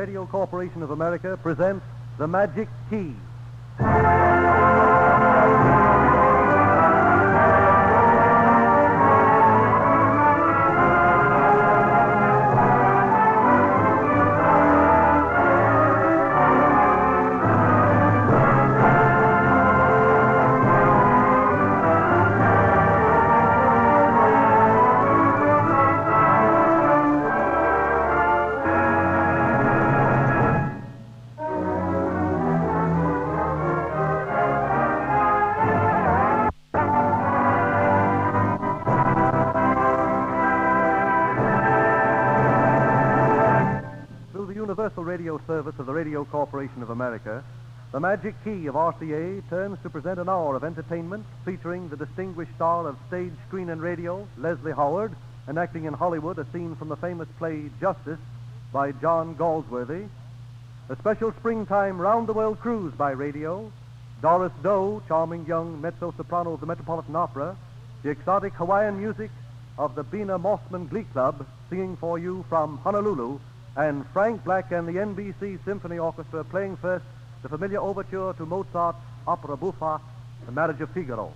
Radio Corporation of America presents The Magic Key. Universal Radio Service of the Radio Corporation of America, the Magic Key of RCA turns to present an hour of entertainment featuring the distinguished star of stage, screen, and radio, Leslie Howard, enacting in Hollywood a scene from the famous play Justice by John Galsworthy, a special springtime round-the-world cruise by radio, Doris Doe, charming young mezzo-soprano of the Metropolitan Opera, the exotic Hawaiian music of the Bina Mossman Glee Club singing for you from Honolulu, and Frank Black and the NBC Symphony Orchestra playing first the familiar overture to Mozart's opera buffa, The Marriage of Figaro.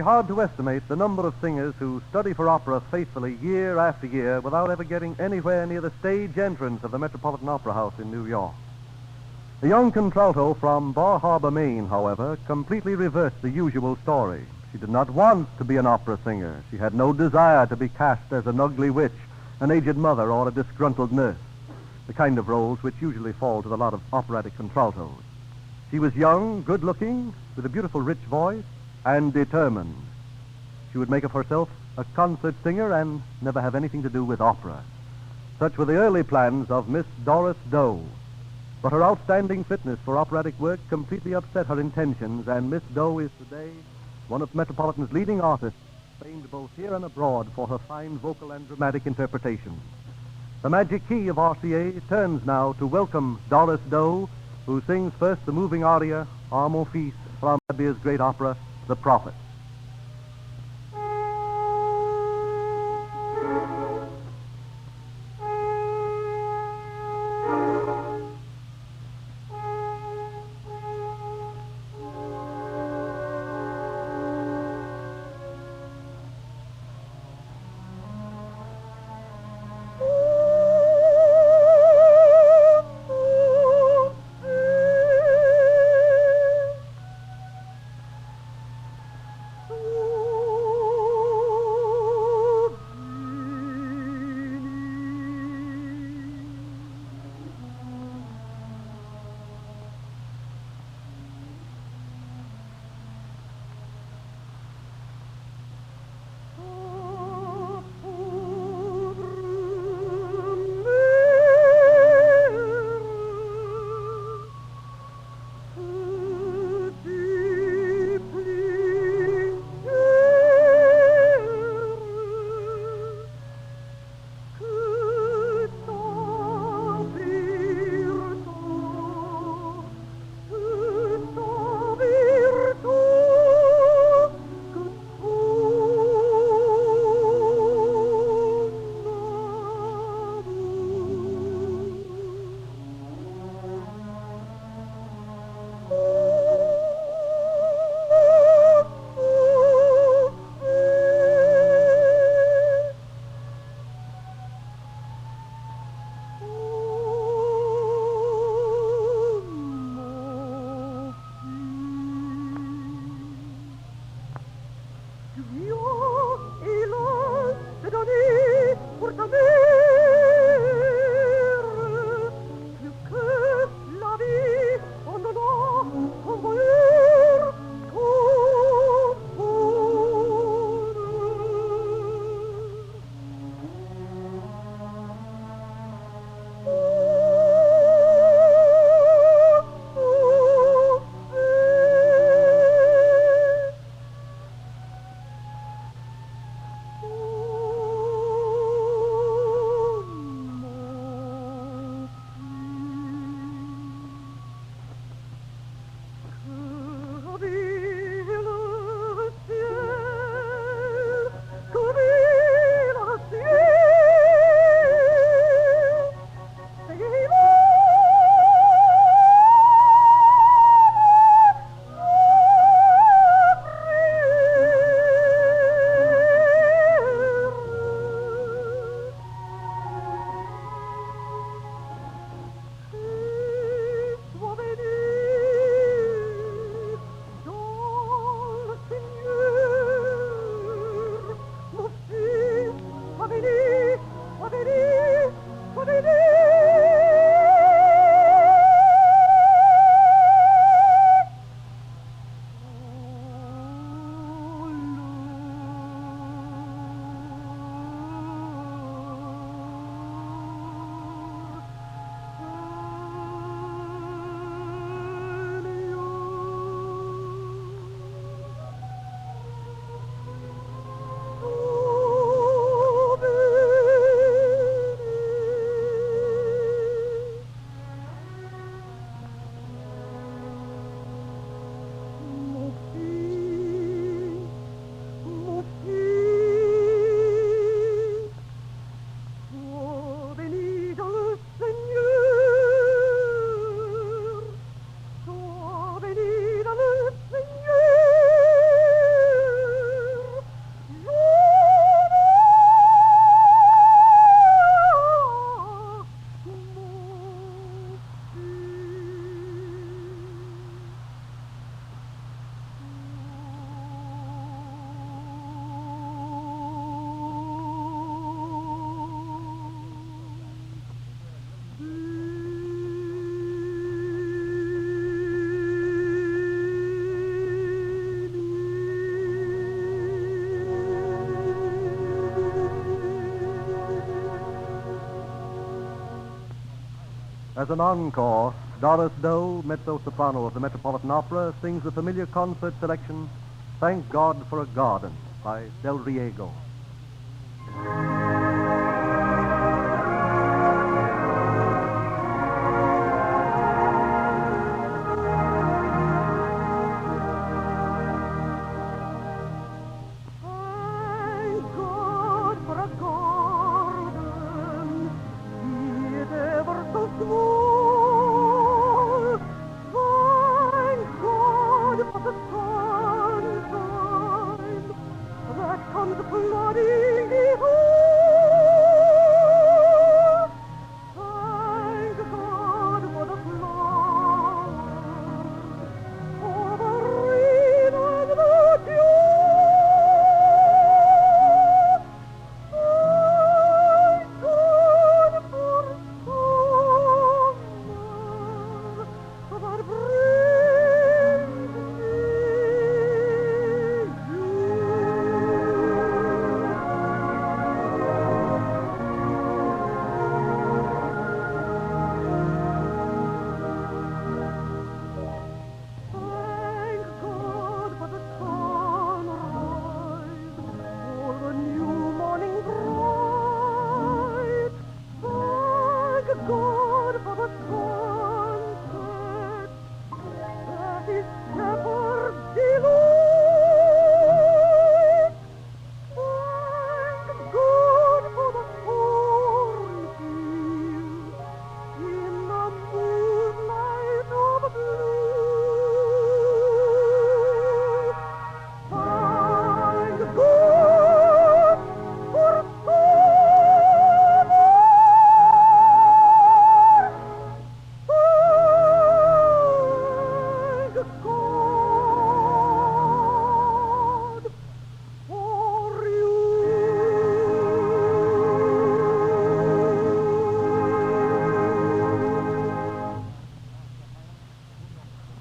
hard to estimate the number of singers who study for opera faithfully year after year without ever getting anywhere near the stage entrance of the Metropolitan Opera House in New York. The young contralto from Bar Harbor, Maine, however, completely reversed the usual story. She did not want to be an opera singer. She had no desire to be cast as an ugly witch, an aged mother, or a disgruntled nurse, the kind of roles which usually fall to the lot of operatic contraltos. She was young, good-looking, with a beautiful, rich voice, and determined. She would make of herself a concert singer and never have anything to do with opera. Such were the early plans of Miss Doris Doe. But her outstanding fitness for operatic work completely upset her intentions, and Miss Doe is today one of Metropolitan's leading artists, famed both here and abroad for her fine vocal and dramatic interpretations. The Magic Key of RCA turns now to welcome Doris Doe, who sings first the moving aria, "Ah, mon fils," from Rabelais' great opera, The Prophet. As an encore, Doris Doe, mezzo-soprano of the Metropolitan Opera, sings the familiar concert selection, Thank God for a Garden, by Del Riego.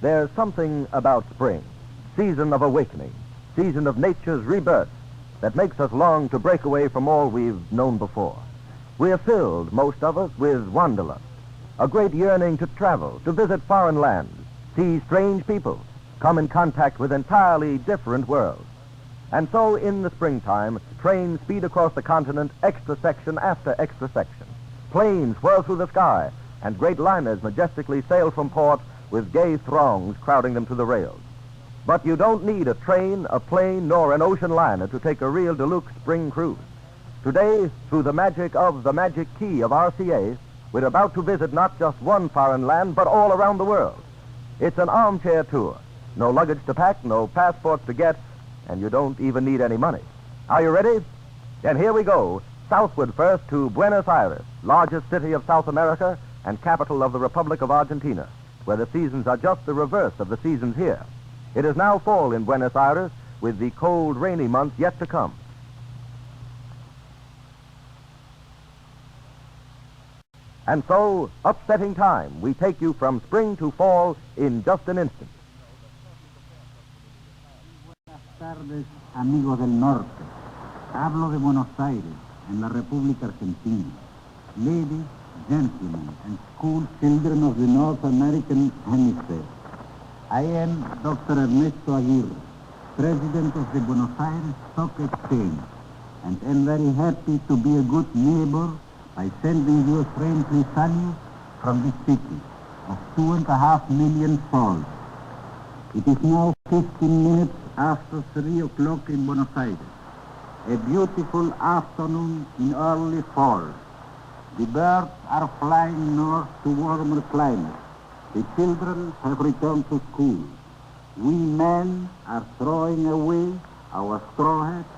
There's something about spring, season of awakening, season of nature's rebirth, that makes us long to break away from all we've known before. We are filled, most of us, with wanderlust, a great yearning to travel, to visit foreign lands, see strange people, come in contact with entirely different worlds. And so, in the springtime, trains speed across the continent, extra section after extra section. Planes whirl through the sky, and great liners majestically sail from port with gay throngs crowding them to the rails. But you don't need a train, a plane, nor an ocean liner to take a real deluxe spring cruise. Today, through the magic of the Magic Key of RCA, we're about to visit not just one foreign land, but all around the world. It's an armchair tour. No luggage to pack, no passports to get, and you don't even need any money. Are you ready? Then here we go, southward first to Buenos Aires, largest city of South America and capital of the Republic of Argentina, where the seasons are just the reverse of the seasons here. It is now fall in Buenos Aires, with the cold, rainy months yet to come. And so, upsetting time, we take you from spring to fall in just an instant. Buenas tardes, amigos del norte. Hablo de Buenos Aires, en la República Argentina. Ladies, gentlemen, and school children of the North American Hemisphere. I am Dr. Ernesto Aguirre, President of the Buenos Aires Stock Exchange, and am very happy to be a good neighbor by sending you a friendly salute from this city of 2.5 million souls. It is now 15 minutes after 3 o'clock in Buenos Aires, a beautiful afternoon in early fall. The birds are flying north to warmer climates. The children have returned to school. We men are throwing away our straw hats,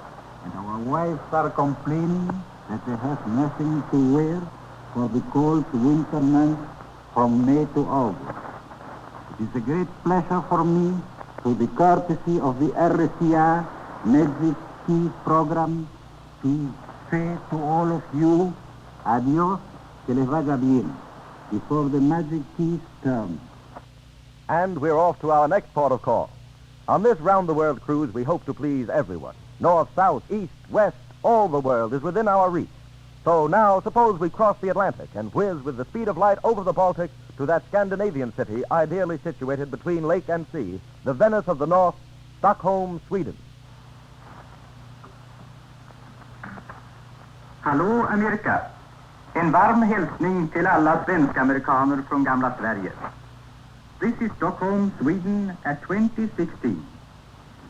and our wives are complaining that they have nothing to wear for the cold winter months from May to August. It is a great pleasure for me, through the courtesy of the RCA Magic Key program, to say to all of you, adios, que les vaya bien, before the Magic Key's turn. And we're off to our next port of call. On this round-the-world cruise, we hope to please everyone. North, south, east, west, all the world is within our reach. So now, suppose we cross the Atlantic and whiz with the speed of light over the Baltic to that Scandinavian city ideally situated between lake and sea, the Venice of the North, Stockholm, Sweden. Hallå Amerika! En varm hälsning till alla svenska amerikaner från gamla Sverige. This is Stockholm, Sweden at 2016.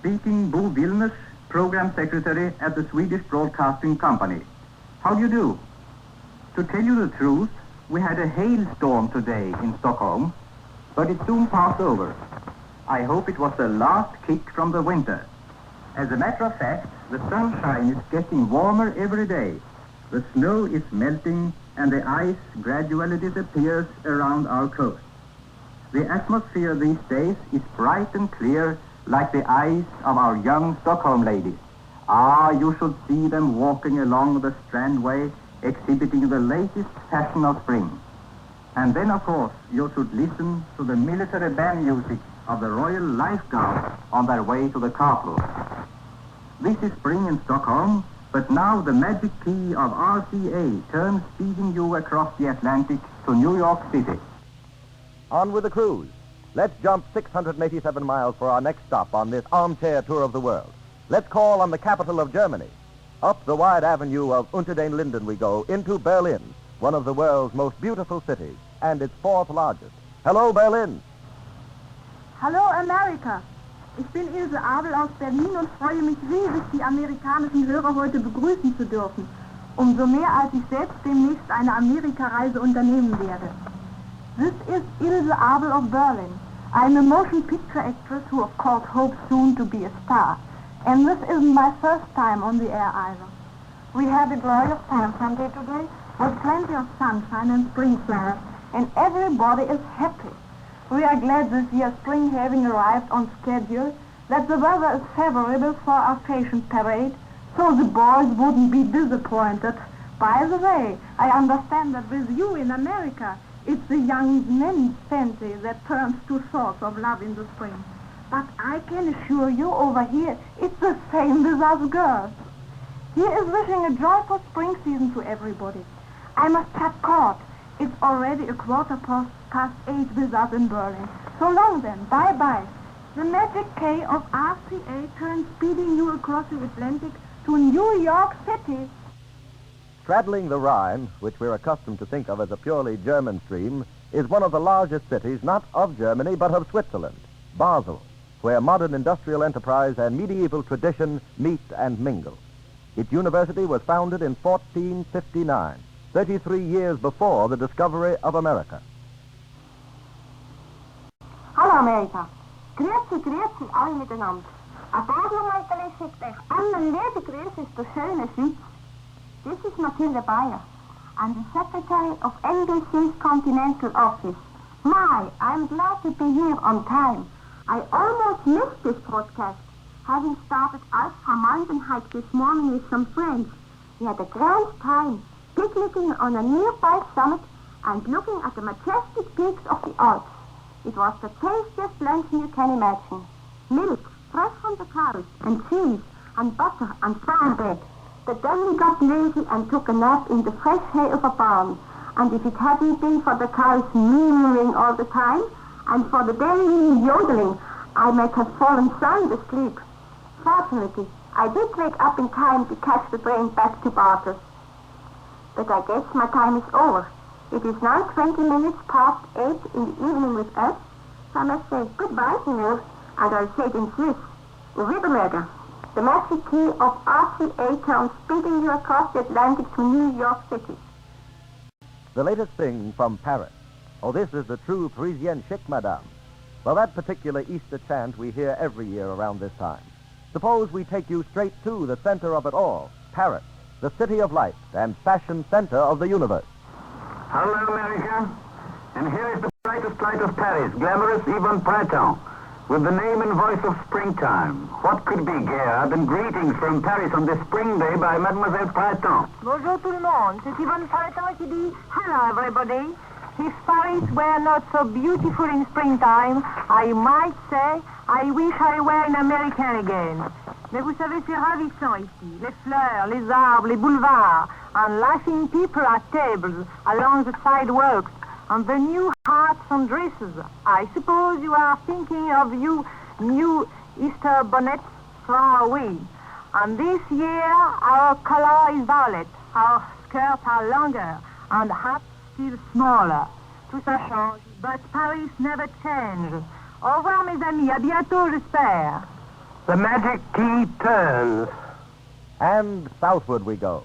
Speaking Bo Vilnius, Program Secretary at the Swedish Broadcasting Company. How do you do? To tell you the truth, we had a hailstorm today in Stockholm, but it soon passed over. I hope it was the last kick from the winter. As a matter of fact, the sunshine is getting warmer every day. The snow is melting and the ice gradually disappears around our coast. The atmosphere these days is bright and clear like the eyes of our young Stockholm ladies. Ah, you should see them walking along the Strandway exhibiting the latest fashion of spring. And then, of course, you should listen to the military band music of the Royal Life Guard on their way to the carpool. This is spring in Stockholm, but now the Magic Key of RCA turns speeding you across the Atlantic to New York City. On with the cruise. Let's jump 687 miles for our next stop on this armchair tour of the world. Let's call on the capital of Germany. Up the wide avenue of Unter den Linden we go into Berlin, one of the world's most beautiful cities, and its fourth largest. Hello, Berlin. Hallo Amerika! Ich bin Ilse Abel aus Berlin und freue mich riesig, die amerikanischen Hörer heute begrüßen zu dürfen. Umso mehr, als ich selbst demnächst eine Amerikareise unternehmen werde. This is Ilse Abel of Berlin. I'm a motion picture actress who of course hopes soon to be a star. And this isn't my first time on the air either. We had a glorious time Sunday today with plenty of sunshine and spring flowers, and everybody is happy. We are glad this year spring having arrived on schedule, that the weather is favorable for our fashion parade, so the boys wouldn't be disappointed. By the way, I understand that with you in America, it's the young men's fancy that turns to thoughts of love in the spring. But I can assure you over here, it's the same with us girls. He is wishing a joyful spring season to everybody. I must cut short. It's already 8:15 with us in Berlin. So long then, bye-bye. The Magic Key of RCA turns speeding you across the Atlantic to New York City. Straddling the Rhine, which we're accustomed to think of as a purely German stream, is one of the largest cities not of Germany but of Switzerland, Basel, where modern industrial enterprise and medieval tradition meet and mingle. Its university was founded in 1459, 33 years before the discovery of America. Hallo Amerika. Grüezi alle miteinander. Ein Baselmeiterli schickt euch allen liebe Grüße aus der schönen Schweiz. This is Matilda Bayer. I'm the secretary of NBC's Continental Office. My, I'm glad to be here on time. I almost missed this broadcast, having started out for a mountain hike this morning with some friends. We had a grand time, picnicking on a nearby summit and looking at the majestic peaks of the Alps. It was the tastiest luncheon you can imagine. Milk, fresh from the cows, and cheese, and butter, and farm bread. But then we got lazy and took a nap in the fresh hay of a barn. And if it hadn't been for the cows meowing all the time, and for the dairy yodeling, I might have fallen sound asleep. Fortunately, I did wake up in time to catch the train back to Bartels. But I guess my time is over. It is now 20 minutes past 8 in the evening with us, so I must say goodbye to you, and I'll say it in Swiss. Wiedermorgen. The Magic Key of RCA turns speeding you across the Atlantic to New York City. The latest thing from Paris. Oh, this is the true Parisienne chic, madame. Well, that particular Easter chant we hear every year around this time. Suppose we take you straight to the center of it all, Paris, the city of light and fashion center of the universe. Hello, America. And here is the brightest light of Paris, glamorous YVONNE Printemps, with the name and voice of springtime. What could be gayer than greetings from Paris on this spring day by Mademoiselle Printemps? Bonjour tout le monde. C'est YVONNE Printemps qui dit hello everybody. If Paris were not so beautiful in springtime, I might say I wish I were an American again. Mais vous savez, c'est ravissant ici. Les fleurs, les arbres, les boulevards, and laughing people at tables along the sidewalks, and the new hats and dresses. I suppose you are thinking of you new Easter bonnets, so are we. And this year, our color is violet, our skirts are longer, and hats still smaller. Tout ça change, but Paris never changes. Au revoir, mes amis. À bientôt, j'espère. The magic key turns. And southward we go.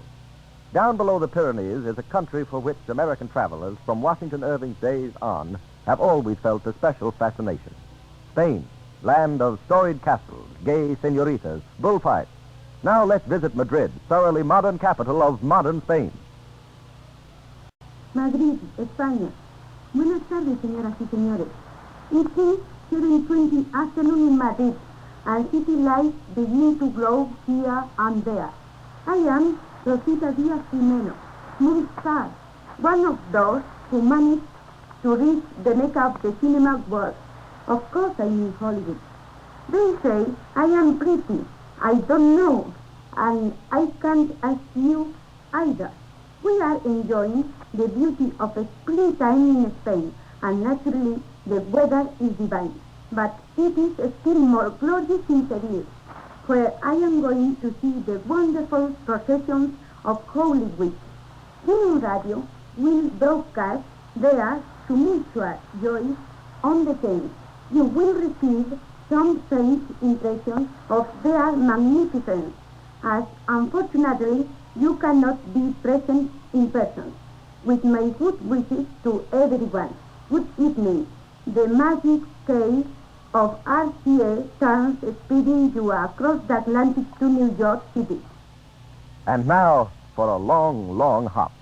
Down below the Pyrenees is a country for which American travelers from Washington Irving's days on have always felt a special fascination. Spain, land of storied castles, gay senoritas, bullfights. Now let's visit Madrid, thoroughly modern capital of modern Spain. Madrid, España. Buenas tardes, señoras y señores. It is 7:20 afternoon in Madrid, and city lights begin to glow here and there. I am Rosita Díaz Jimeno, movie star, one of those who managed to reach the mecca of the cinema world. Of course I'm in Hollywood. They say I am pretty. I don't know, and I can't ask you either. We are enjoying the beauty of a springtime in Spain, and naturally the weather is divine. But it is still more glorious in Seville, where I am going to see the wonderful processions of Holy Week. Human Radio will broadcast there to mutual joy on the same. You will receive some faint impression of their magnificence, as unfortunately you cannot be present in person. With my good wishes to everyone, good evening. The Magic Key of RCA turns speeding you across the Atlantic to New York City. And now for a long, long hop.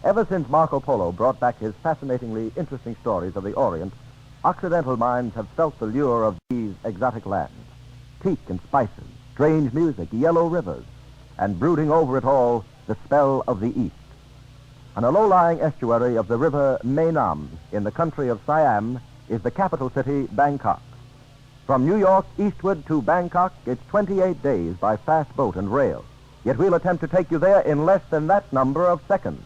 Ever since Marco Polo brought back his fascinatingly interesting stories of the Orient, Occidental minds have felt the lure of these exotic lands. Teak and spices, strange music, yellow rivers, and brooding over it all, the spell of the East. On a low-lying estuary of the river Mae Nam in the country of Siam is the capital city, Bangkok. From New York eastward to Bangkok, it's 28 days by fast boat and rail. Yet we'll attempt to take you there in less than that number of seconds.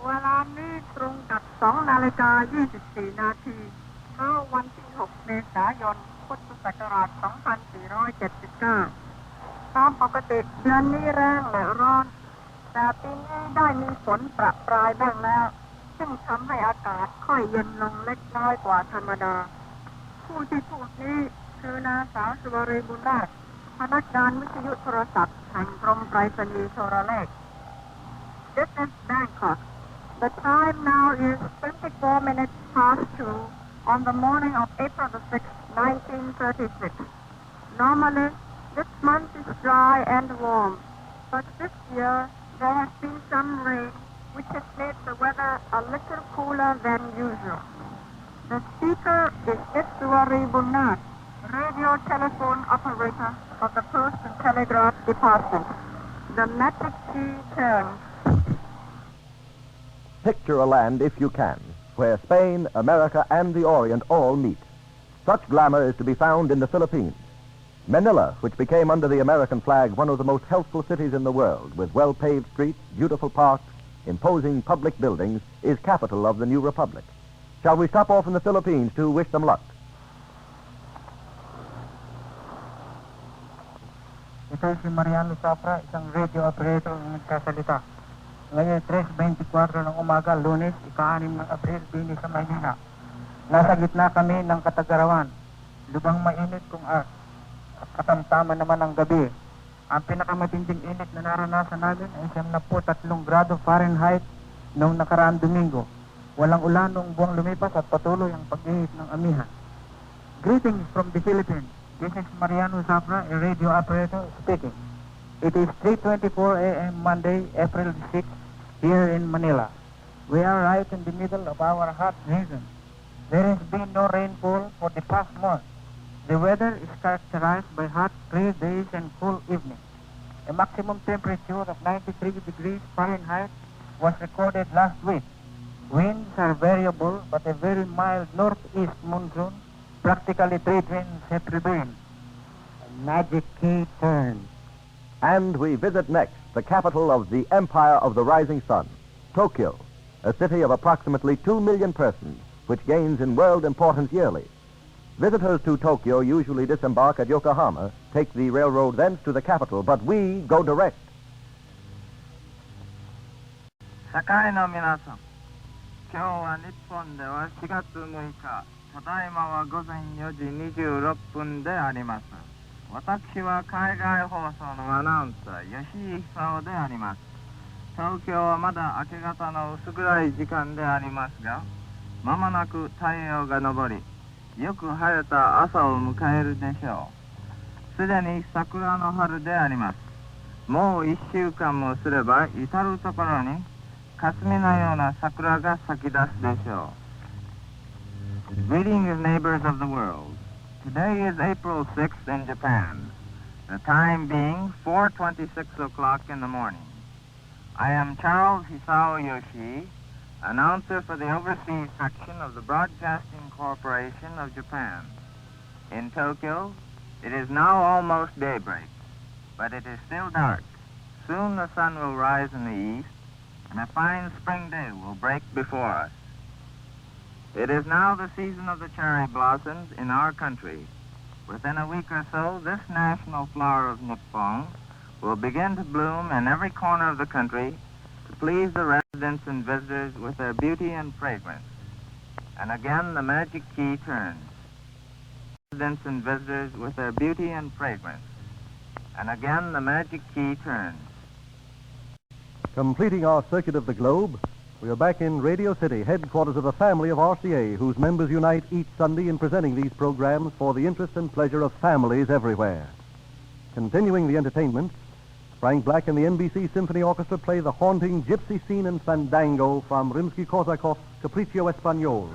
เวลานี้ตรงกับ2 นาฬิกา 24 นาทีเช้าวันที่ 6 เมษายน พุทธศักราช 2479 ตามปกติเดือนนี้แรงและร้อน แต่ปีนี้ได้มีฝนประปรายบ้างแล้ว ซึ่งทำให้อากาศค่อยเย็นลงเล็กน้อยกว่าธรรมดา ผู้ที่พูดนี้คือนางสาวสุวรีบุญนาถพนักงานวิทยุโทรศัพท์แห่งกรมไปรษณีย์โทรเลข This is Bangkok. The time now is 24 minutes past 2 on the morning of April the 6th, 1936. Normally, this month is dry and warm, but this year there has been some rain, which has made the weather a little cooler than usual. The speaker is Miss Suwari Bunnat, radio telephone operator of the Post and Telegraph Department. The magic key turns. Picture a land, if you can, where Spain, America, and the Orient all meet. Such glamour is to be found in the Philippines. Manila, which became under the American flag one of the most healthful cities in the world, with well-paved streets, beautiful parks, imposing public buildings, is capital of the new republic. Shall we stop off in the Philippines to wish them luck? Ito si Mariano Sapra, isang radio operator ng nagkasalita. Ngayon 3:24 ng umaga, Lunes, ika-6 ng Abril, bini sa Maynila. Nasa gitna kami ng Katagarawan. Lubang mainit kung katamtaman naman ang gabi. Ang pinakamatinding init na naranasan namin ay 73 grado Fahrenheit noong nakaraang Domingo. Walang ulan noong buwang lumipas at patuloy ang pag-ihip ng amihan. Greetings from the Philippines. This is Mariano Sapra, a radio operator speaking. It is 3:24 a.m. Monday, April 6th, here in Manila. We are right in the middle of our hot season. There has been no rainfall for the past month. The weather is characterized by hot, clear days and cool evenings. A maximum temperature of 93 degrees Fahrenheit was recorded last week. Winds are variable, but a very mild northeast monsoon, practically trade winds have prevailed. A magic key turns. And we visit next the capital of the Empire of the Rising Sun, Tokyo, a city of approximately 2 million persons, which gains in world importance yearly. Visitors to Tokyo usually disembark at Yokohama, take the railroad thence to the capital, but we go direct. 社会の皆さん、今日は日本では4月6日、ただいまは午前4時26分であります。私は海外放送のアナウンサー、吉井久夫であります。東京はまだ明け方の薄暗い時間でありますが、まもなく太陽が昇り、よく晴れた朝を迎えるでしょう。すでに桜の春であります。もう1週間もすれば至るところに霞のような桜が咲き出すでしょう。Greetings, neighbors of the world. Today is April 6th in Japan, the time being 4:26 o'clock in the morning. I am Charles Hisao Yoshii, announcer for the overseas section of the Broadcasting Corporation of Japan. In Tokyo, it is now almost daybreak, but it is still dark. Soon the sun will rise in the east, and a fine spring day will break before us. It is now the season of the cherry blossoms in our country. Within a week or so, this national flower of Nippon will begin to bloom in every corner of the country to please the residents and visitors with their beauty and fragrance. And again, the magic key turns. Residents and visitors with their beauty and fragrance. And again, the magic key turns. Completing our circuit of the globe, we are back in Radio City, headquarters of the family of RCA, whose members unite each Sunday in presenting these programs for the interest and pleasure of families everywhere. Continuing the entertainment, Frank Black and the NBC Symphony Orchestra play the haunting gypsy scene and fandango from Rimsky-Korsakov's Capriccio Espagnol.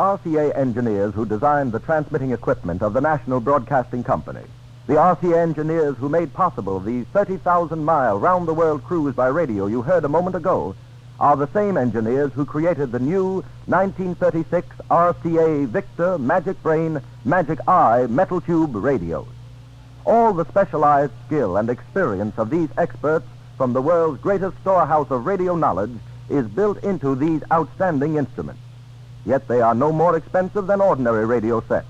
RCA engineers who designed the transmitting equipment of the National Broadcasting Company. The RCA engineers who made possible the 30,000-mile round-the-world cruise by radio you heard a moment ago are the same engineers who created the new 1936 RCA Victor Magic Brain, Magic Eye metal tube radios. All the specialized skill and experience of these experts from the world's greatest storehouse of radio knowledge is built into these outstanding instruments. Yet they are no more expensive than ordinary radio sets.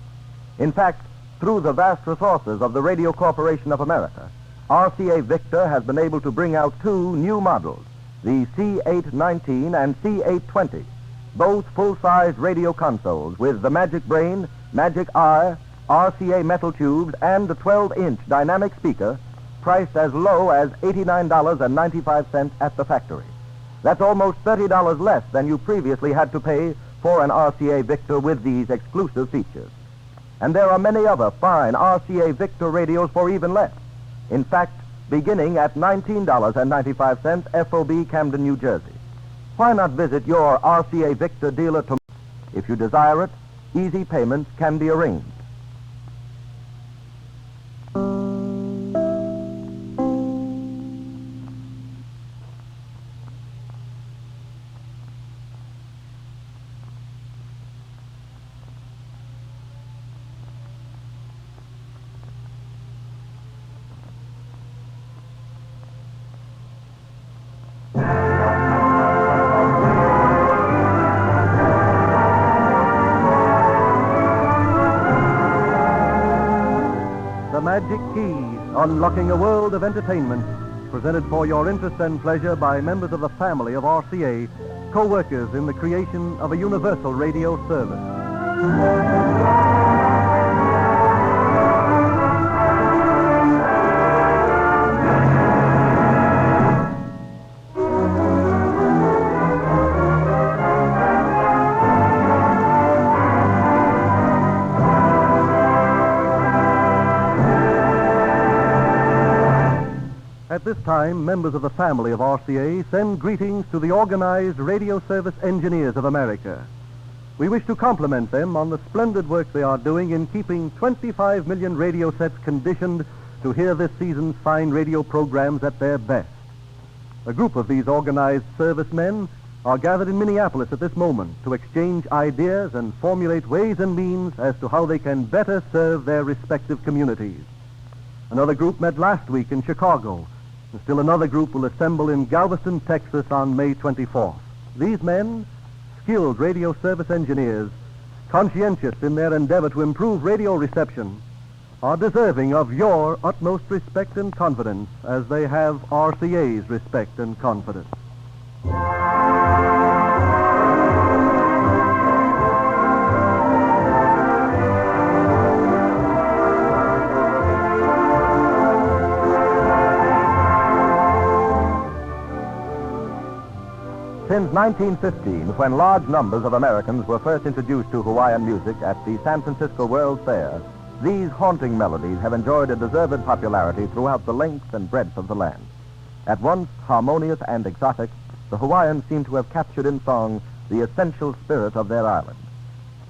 In fact, through the vast resources of the Radio Corporation of America, RCA Victor has been able to bring out two new models, the C819 and C820, both full-sized radio consoles with the Magic Brain, Magic Eye, RCA metal tubes, and a 12-inch dynamic speaker, priced as low as $89.95 at the factory. That's almost $30 less than you previously had to pay for an RCA Victor with these exclusive features. And there are many other fine RCA Victor radios for even less. In fact, beginning at $19.95 FOB Camden, New Jersey. Why not visit your RCA Victor dealer tomorrow? If you desire it, easy payments can be arranged. Magic Key, unlocking a world of entertainment, presented for your interest and pleasure by members of the family of RCA, co-workers in the creation of a universal radio service. At this time, members of the family of RCA send greetings to the Organized Radio Service Engineers of America. We wish to compliment them on the splendid work they are doing in keeping 25 million radio sets conditioned to hear this season's fine radio programs at their best. A group of these organized servicemen are gathered in Minneapolis at this moment to exchange ideas and formulate ways and means as to how they can better serve their respective communities. Another group met last week in Chicago. And still another group will assemble in Galveston, Texas on May 24th. These men, skilled radio service engineers, conscientious in their endeavor to improve radio reception, are deserving of your utmost respect and confidence as they have RCA's respect and confidence. Since 1915, when large numbers of Americans were first introduced to Hawaiian music at the San Francisco World Fair, these haunting melodies have enjoyed a deserved popularity throughout the length and breadth of the land. At once harmonious and exotic, the Hawaiians seem to have captured in song the essential spirit of their island.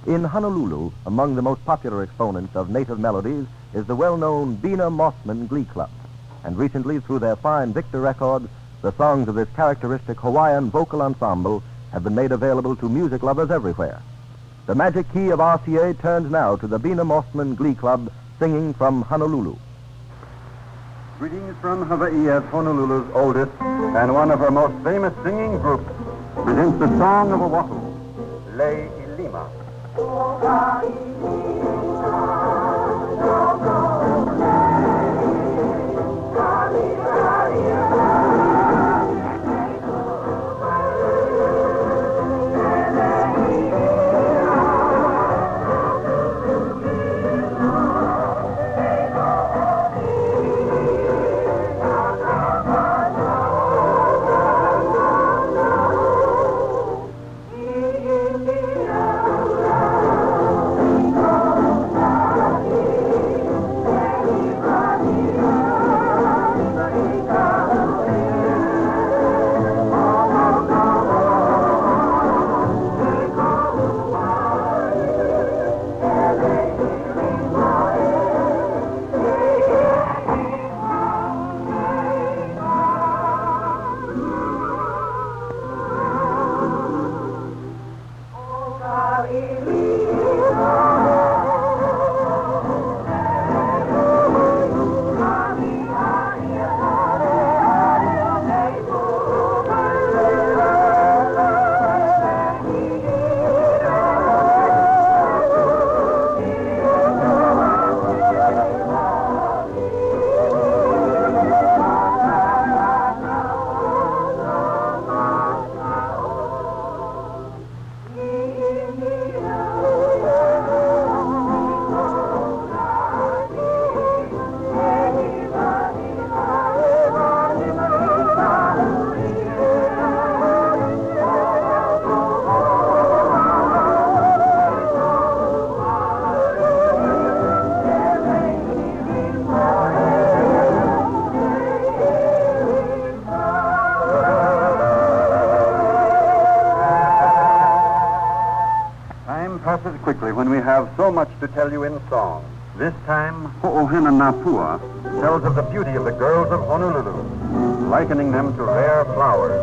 In Honolulu, among the most popular exponents of native melodies is the well-known Bina Mossman Glee Club. And recently, through their fine Victor records, the songs of this characteristic Hawaiian vocal ensemble have been made available to music lovers everywhere. The Magic Key of RCA turns now to the Bina Mossman Glee Club, singing from Honolulu. Greetings from Hawaii as Honolulu's oldest and one of her most famous singing groups. Presents the Song of Oahu, Lei Ilima. passes quickly when we have so much to tell you in song. This time, Ho'ohena Napua tells of the beauty of the girls of Honolulu, likening them to rare flowers.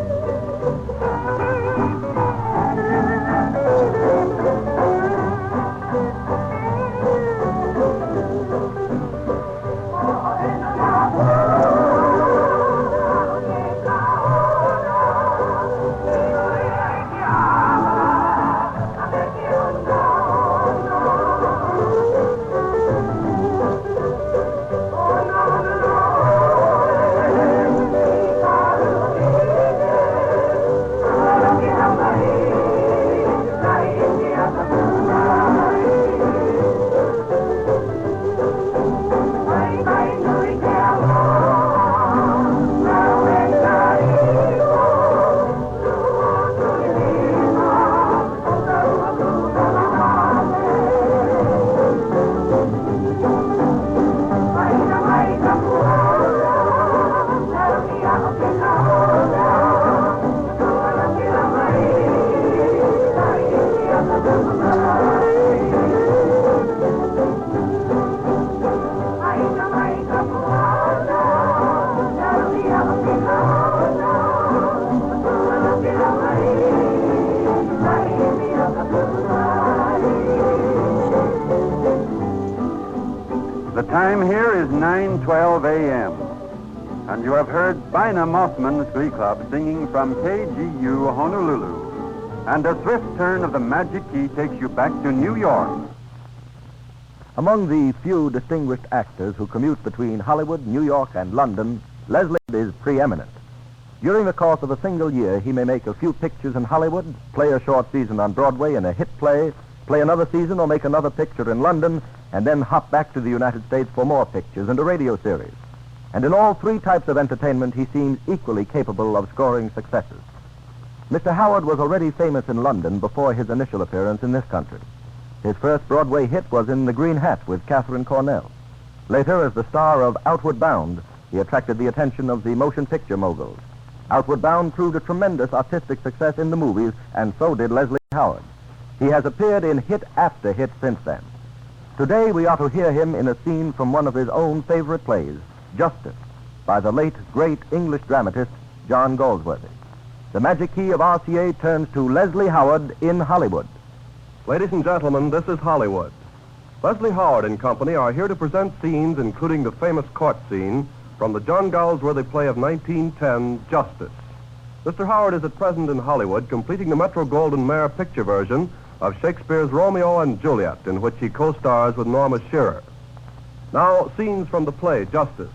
The time here is 9:12 a.m. And you have heard Bina Mothman's Glee Club singing from KGU Honolulu. And a swift turn of the Magic Key takes you back to New York. Among the few distinguished actors who commute between Hollywood, New York, and London, Leslie is preeminent. During the course of a single year, he may make a few pictures in Hollywood, play a short season on Broadway in a hit play another season or make another picture in London, and then hop back to the United States for more pictures and a radio series. And in all three types of entertainment, he seems equally capable of scoring successes. Mr. Howard was already famous in London before his initial appearance in this country. His first Broadway hit was in The Green Hat with Katharine Cornell. Later, as the star of Outward Bound, he attracted the attention of the motion picture moguls. Outward Bound proved a tremendous artistic success in the movies, and so did Leslie Howard. He has appeared in hit after hit since then. Today, we are to hear him in a scene from one of his own favorite plays, Justice, by the late, great English dramatist, John Galsworthy. The Magic Key of RCA turns to Leslie Howard in Hollywood. Ladies and gentlemen, this is Hollywood. Leslie Howard and company are here to present scenes including the famous court scene from the John Galsworthy play of 1910, Justice. Mr. Howard is at present in Hollywood completing the Metro-Goldwyn-Mayer picture version of Shakespeare's Romeo and Juliet, in which he co-stars with Norma Shearer. Now, scenes from the play, Justice.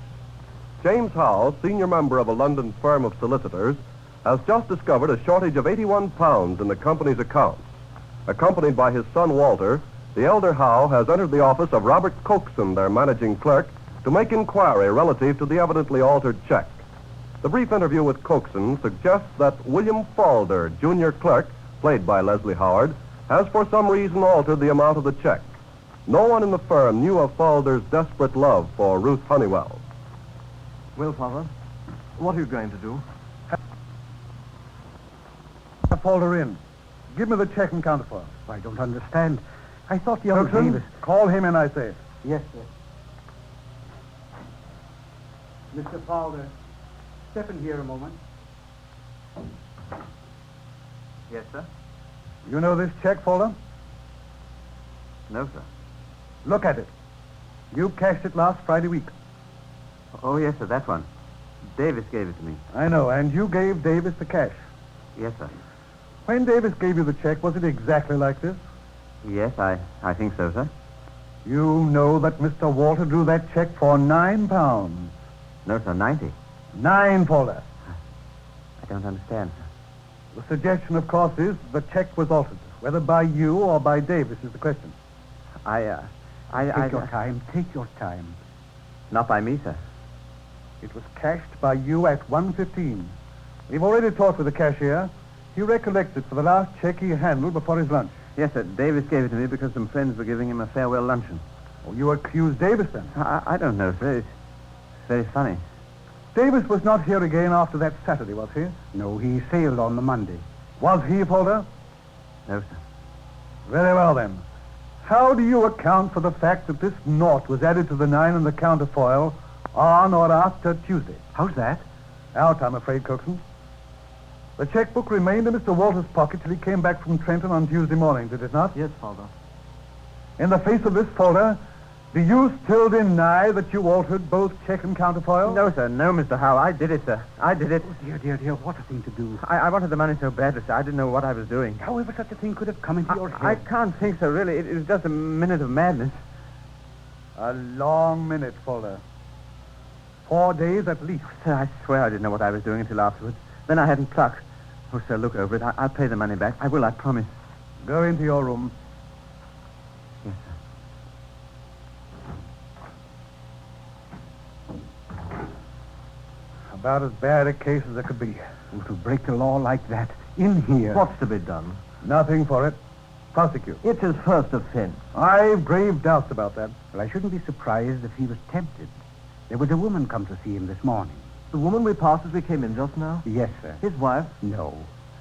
James Howell, senior member of a London firm of solicitors, has just discovered a shortage of £81 in the company's accounts. Accompanied by his son Walter, the elder Howe has entered the office of Robert Coxon, their managing clerk, to make inquiry relative to the evidently altered check. The brief interview with Coxon suggests that William Falder, junior clerk, played by Leslie Howard, has for some reason altered the amount of the check. No one in the firm knew of Falder's desperate love for Ruth Honeywell. Well, Father, what are you going to do? Have Falder in. Give me the check and counterfoil. I don't understand. I thought the other Milton, Davis... call him in, I say. Yes, sir. Mr. Falder, step in here a moment. Yes, sir? You know this check, Falder? No, sir. Look at it. You cashed it last Friday week. Oh, yes, sir, that one. Davis gave it to me. I know, and you gave Davis the cash. Yes, sir. When Davis gave you the check, was it exactly like this? Yes, I think so, sir. You know that Mr. Walter drew that check for £9. No, sir, 90. 9, Falder. I don't understand, sir. The suggestion, of course, is the check was altered. Whether by you or by Davis is the question. Take your time. Take your time. Not by me, sir. It was cashed by you at 1:15. We've already talked with the cashier. He recollects it for the last check he handled before his lunch. Yes, sir. Davis gave it to me because some friends were giving him a farewell luncheon. Oh, you accuse Davis, then? I don't know, sir. It's very funny. Davis was not here again after that Saturday, was he? No, he sailed on the Monday. Was he, Falder? No, sir. Very well, then. How do you account for the fact that this naught was added to the 9 in the counterfoil on or after Tuesday? How's that? Out, I'm afraid, Cookson. The checkbook remained in Mr. Walter's pocket till he came back from Trenton on Tuesday morning, did it not? Yes, Father. In the face of this folder, do you still deny that you altered both check and counterfoil? No, sir. No, Mr. Howe. I did it, sir. I did it. Oh, dear, what a thing to do. I wanted the money so badly, sir. I didn't know what I was doing. However such a thing could have come into your I head. can't think so, really. It was just a minute of madness. A long minute, Folder. 4 days at least. Sir, I swear I didn't know what I was doing until afterwards. Then I hadn't pluck. Oh, sir, look over it. I'll pay the money back. I will, I promise. Go into your room. Yes, sir. About as bad a case as there could be. To break the law like that, in here. What's to be done? Nothing for it. Prosecute. It's his first offense. I've grave doubts about that. Well, I shouldn't be surprised if he was tempted. There was a woman come to see him this morning. The woman we passed as we came in just now? Yes, sir. His wife? No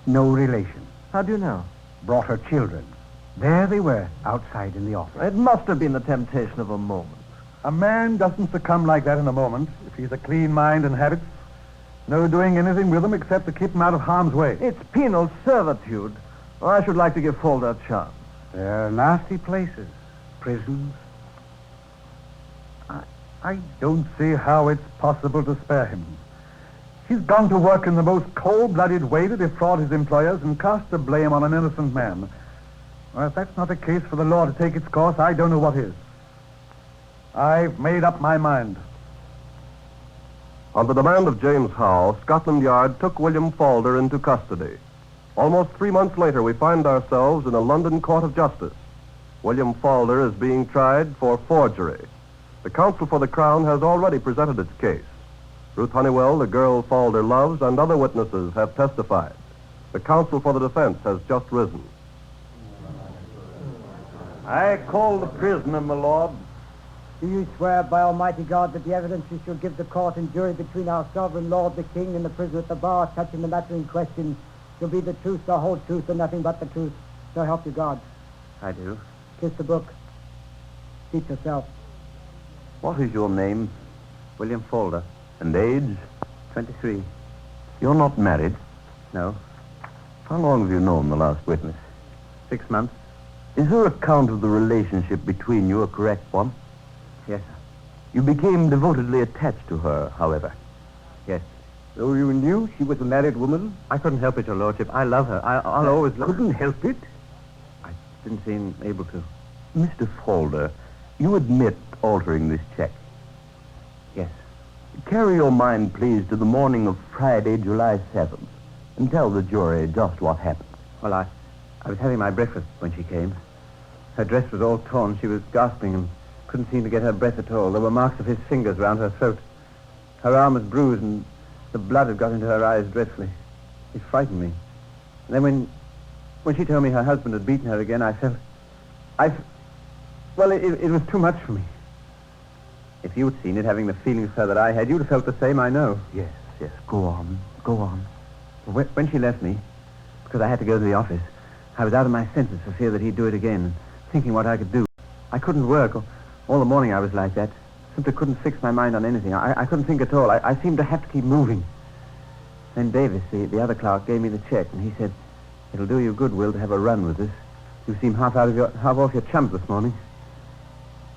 relation. How do you know? Brought her children. There they were, outside in the office. It must have been the temptation of a moment. A man doesn't succumb like that in a moment if he's a clean mind and habits. No doing anything with them except to keep them out of harm's way. It's penal servitude. Or I should like to give Folder a chance. They're nasty places. Prisons. I don't see how it's possible to spare him. He's gone to work in the most cold-blooded way to defraud his employers and cast the blame on an innocent man. Well, if that's not a case for the law to take its course, I don't know what is. I've made up my mind. On the demand of James Howe, Scotland Yard took William Folder into custody. Almost 3 months later, we find ourselves in a London court of justice. William Folder is being tried for forgery. The counsel for the Crown has already presented its case. Ruth Honeywell, the girl Folder loves, and other witnesses have testified. The counsel for the defense has just risen. I call the prisoner, my lord. Do you swear by Almighty God that the evidence you shall give the court and jury between our sovereign lord the king and the prisoner at the bar touching the matter in question shall be the truth, the whole truth, and nothing but the truth? So help you God. I do. Kiss the book. Seat yourself. What is your name? William Folder. And age? 23. You're not married? No. How long have you known the last witness? 6 months. Is her account of the relationship between you a correct one? Yes, sir. You became devotedly attached to her, however. Yes. So you knew she was a married woman? I couldn't help it, Your Lordship. I love her. I'll always love her. Couldn't help it? I didn't seem able to. Mr. Folder, you admit altering this check? Yes. Carry your mind, please, to the morning of Friday, July 7th, and tell the jury just what happened. Well, I was having my breakfast when she came. Her dress was all torn. She was gasping and couldn't seem to get her breath at all. There were marks of his fingers round her throat. Her arm was bruised, and the blood had got into her eyes dreadfully. It frightened me. And then when she told me her husband had beaten her again, well, it was too much for me. If you'd seen it, having the feelings, sir, that I had, you'd have felt the same, I know. Yes. Go on. When she left me, because I had to go to the office, I was out of my senses for fear that he'd do it again, thinking what I could do. I couldn't work. All the morning I was like that. Simply couldn't fix my mind on anything. I couldn't think at all. I seemed to have to keep moving. Then Davis, the other clerk, gave me the check, and he said, "It'll do you good, Will, to have a run with this. You seem half off your chums this morning."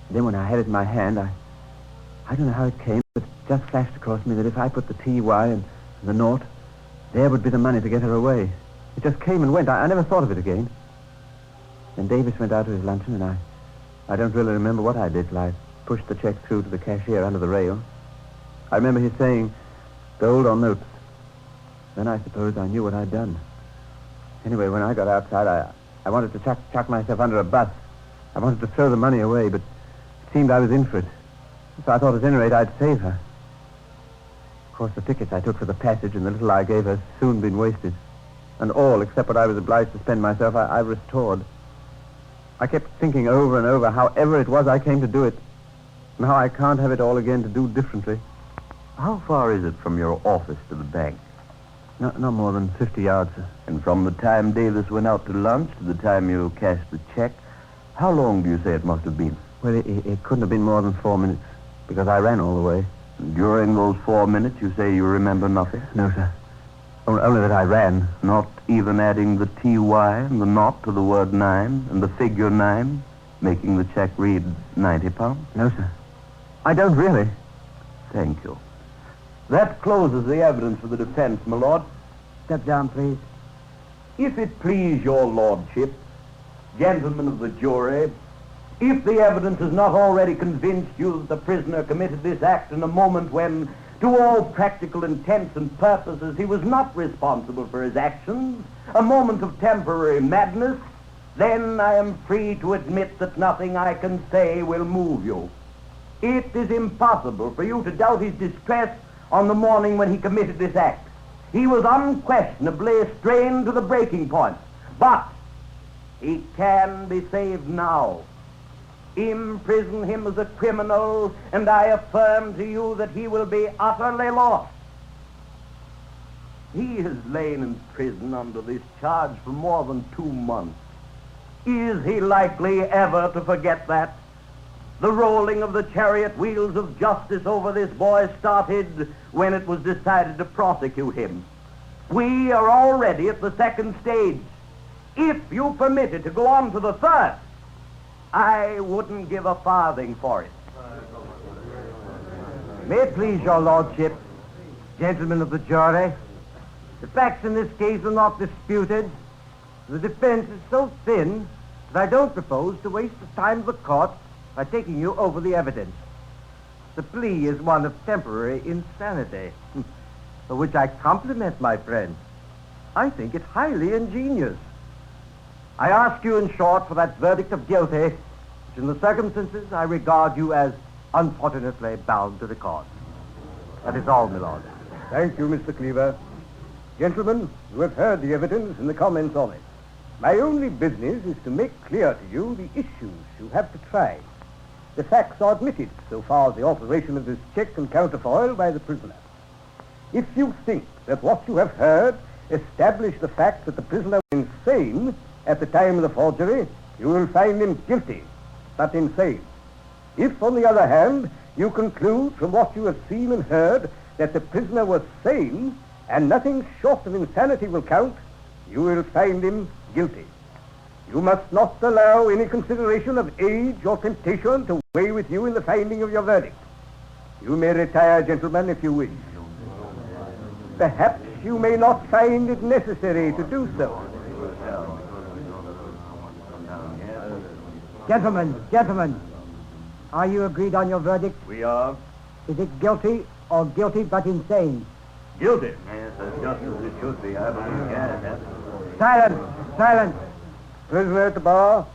Then when I had it in my hand, I don't know how it came, but it just flashed across me that if I put the TY and the naught, there would be the money to get her away. It just came and went. I never thought of it again. Then Davis went out to his luncheon, and I don't really remember what I did till I pushed the check through to the cashier under the rail. I remember his saying, "Gold or notes." Then I suppose I knew what I'd done. Anyway, when I got outside, I wanted to chuck myself under a bus. I wanted to throw the money away, but it seemed I was in for it. So I thought at any rate I'd save her. Of course, the tickets I took for the passage and the little I gave her soon been wasted. And all, except what I was obliged to spend myself, I've restored. I kept thinking over and over however it was I came to do it, and how I can't have it all again to do differently. How far is it from your office to the bank? No more than 50 yards, sir. And from the time Davis went out to lunch to the time you cashed the check, How long do you say it must have been? Well, it couldn't have been more than 4 minutes, because I ran all the way. And during those 4 minutes, you say you remember nothing? No, sir. Only that I ran. Not even adding the TY and the naught to the word 9 and the figure 9, making the check read 90 pounds? No, sir. I don't really. Thank you. That closes the evidence for the defense, my lord. Step down, please. If it please your lordship, gentlemen of the jury, if the evidence has not already convinced you that the prisoner committed this act in a moment when, to all practical intents and purposes, he was not responsible for his actions, a moment of temporary madness, then I am free to admit that nothing I can say will move you. It is impossible for you to doubt his distress on the morning when he committed this act. He was unquestionably strained to the breaking point, but he can be saved now. Imprison him as a criminal, and I affirm to you that he will be utterly lost. He has lain in prison under this charge for more than 2 months. Is he likely ever to forget that? The rolling of the chariot wheels of justice over this boy started when it was decided to prosecute him. We are already at the 2nd stage. If you permitted to go on to the 3rd, I wouldn't give a farthing for it. May it please your lordship, gentlemen of the jury, the facts in this case are not disputed. The defense is so thin that I don't propose to waste the time of the court by taking you over the evidence. The plea is one of temporary insanity, for which I compliment my friend. I think it highly ingenious. I ask you, in short, for that verdict of guilty, which in the circumstances I regard you as unfortunately bound to record. That is all, my lord. Thank you, Mr. Cleaver. Gentlemen, you have heard the evidence and the comments on it. My only business is to make clear to you the issues you have to try. The facts are admitted so far as the alteration of this check and counterfoil by the prisoner. If you think that what you have heard establishes the fact that the prisoner was insane at the time of the forgery, you will find him guilty, but insane. If, on the other hand, you conclude from what you have seen and heard that the prisoner was sane and nothing short of insanity will count, you will find him guilty. You must not allow any consideration of age or temptation to weigh with you in the finding of your verdict. You may retire, gentlemen, if you wish. Perhaps you may not find it necessary to do so. Gentlemen, are you agreed on your verdict? We are. Is it guilty or guilty but insane? Guilty. Yes, that's just as it should be, I believe. Yes. Silence. Prisoner at the bar,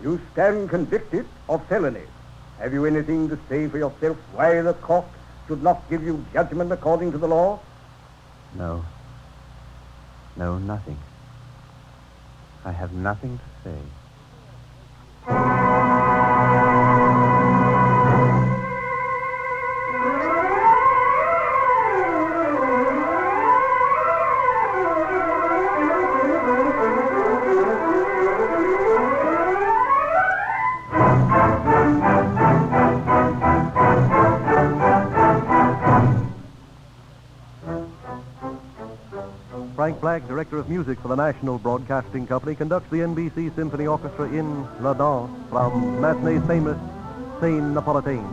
you stand convicted of felony. Have you anything to say for yourself why the court should not give you judgment according to the law? No, nothing. I have nothing to say. Frank Black, Director of Music for the National Broadcasting Company, conducts the NBC Symphony Orchestra in La Danse from Massenet's famous Scène Napolitaine.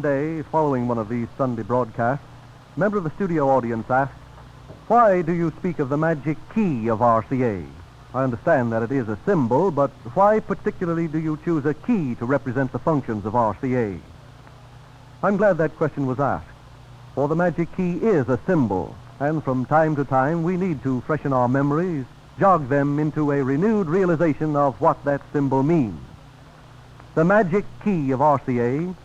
one day, following one of these Sunday broadcasts, a member of the studio audience asked, "Why do you speak of the magic key of RCA? I understand that it is a symbol, but why particularly do you choose a key to represent the functions of RCA?" I'm glad that question was asked, for the magic key is a symbol, and from time to time we need to freshen our memories, jog them into a renewed realization of what that symbol means. The Magic Key of RCA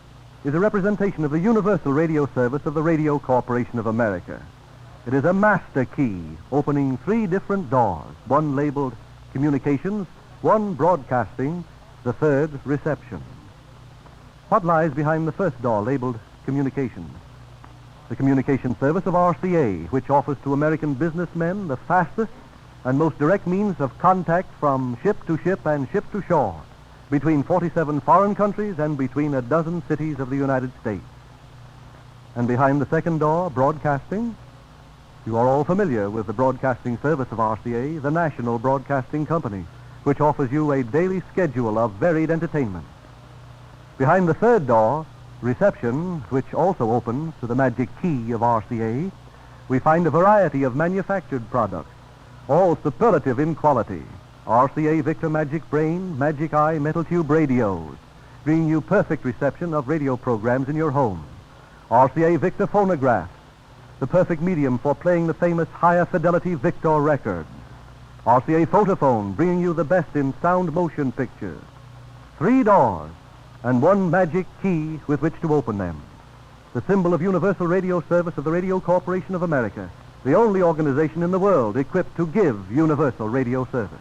is a representation of the universal radio service of the Radio Corporation of America. It is a master key opening 3 different doors, one labeled communications, one broadcasting, the third reception. What lies behind the first door labeled communications? The communication service of RCA, which offers to American businessmen the fastest and most direct means of contact from ship to ship and ship to shore, between 47 foreign countries and between a dozen cities of the United States. And behind the second door, broadcasting, you are all familiar with the broadcasting service of RCA, the National Broadcasting Company, which offers you a daily schedule of varied entertainment. Behind the third door, reception, which also opens to the Magic Key of RCA, we find a variety of manufactured products, all superlative in quality. RCA Victor Magic Brain, Magic Eye metal tube radios, bringing you perfect reception of radio programs in your home. RCA Victor phonographs, the perfect medium for playing the famous higher fidelity Victor records. RCA Photophone, bringing you the best in sound motion pictures. 3 doors and one magic key with which to open them. The symbol of universal radio service of the Radio Corporation of America, the only organization in the world equipped to give universal radio service.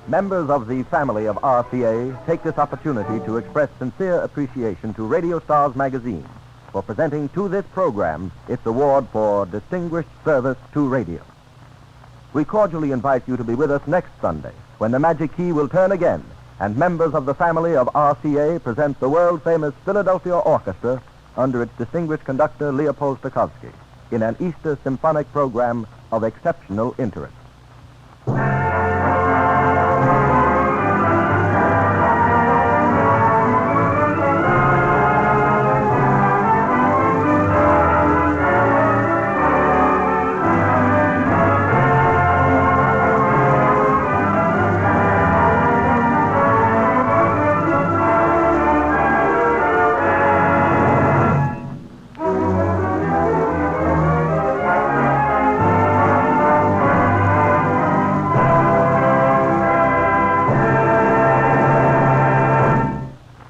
Members of the family of RCA take this opportunity to express sincere appreciation to Radio Stars magazine for presenting to this program its award for distinguished service to radio. We cordially invite you to be with us next Sunday when the Magic Key will turn again and members of the family of RCA present the world-famous Philadelphia Orchestra under its distinguished conductor Leopold Stokowski in an Easter symphonic program of exceptional interest.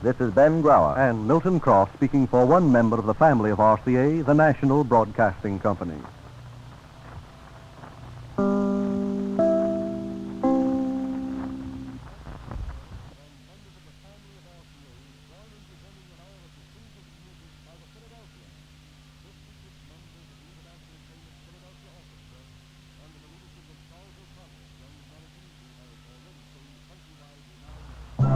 This is Ben Grauer and Milton Cross speaking for one member of the family of RCA, the National Broadcasting Company.